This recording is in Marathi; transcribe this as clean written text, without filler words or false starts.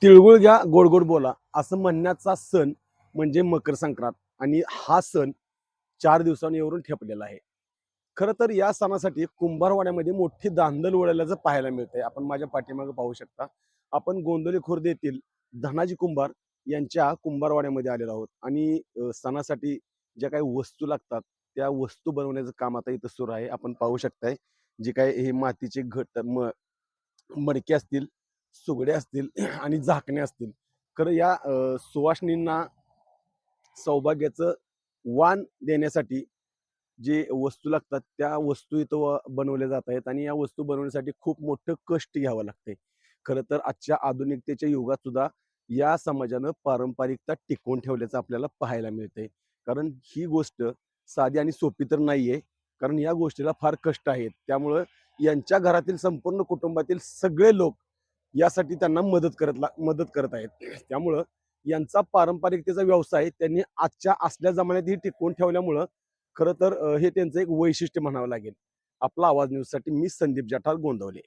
तिळगुळ घ्या गोड गोड बोला असं म्हणण्याचा सण म्हणजे मकर संक्रांत. आणि हा सण 4 दिवसांनी येऊन ठेपलेला आहे. खरं तर या सणासाठी कुंभारवाड्यामध्ये मोठी धांदल उडाल्याचं पाहायला मिळतंय. आपण माझ्या पाठीमागे पाहू शकता. आपण गोंदवली खुर्द येथील धनाजी कुंभार यांच्या कुंभारवाड्यामध्ये आलेलो आहोत. आणि सणासाठी ज्या काही वस्तू लागतात त्या वस्तू बनवण्याचं काम आता इथं सुरू आहे. आपण पाहू शकताय जे काही हे मातीचे मडके असतील, सुगडे असतील आणि झाकणे असतील. खरं या सुवासिनींना सौभाग्याचं वाण देण्यासाठी जे वस्तू लागतात त्या वस्तू इथं बनवल्या जात आहेत. आणि या वस्तू बनवण्यासाठी खूप मोठं कष्ट घ्यावं लागतंय. खरं तर आजच्या आधुनिकतेच्या युगात सुद्धा या समाजानं पारंपरिकता टिकवून ठेवल्याचं आपल्याला पाहायला मिळतंय. कारण ही गोष्ट साधी आणि सोपी तर नाहीये. कारण या गोष्टीला फार कष्ट आहेत. त्यामुळं यांच्या घरातील संपूर्ण कुटुंबातील सगळे लोक यासाठी त्यांना मदत करत आहेत. त्यामुळं यांचा पारंपरिकतेचा व्यवसाय त्यांनी आजच्या असल्या जमान्यातही टिकवून ठेवल्यामुळं खरं तर हे त्यांचं एक वैशिष्ट्य म्हणावं लागेल. आपला आवाज न्यूजसाठी मी संदीप जाठार, गोंदवले.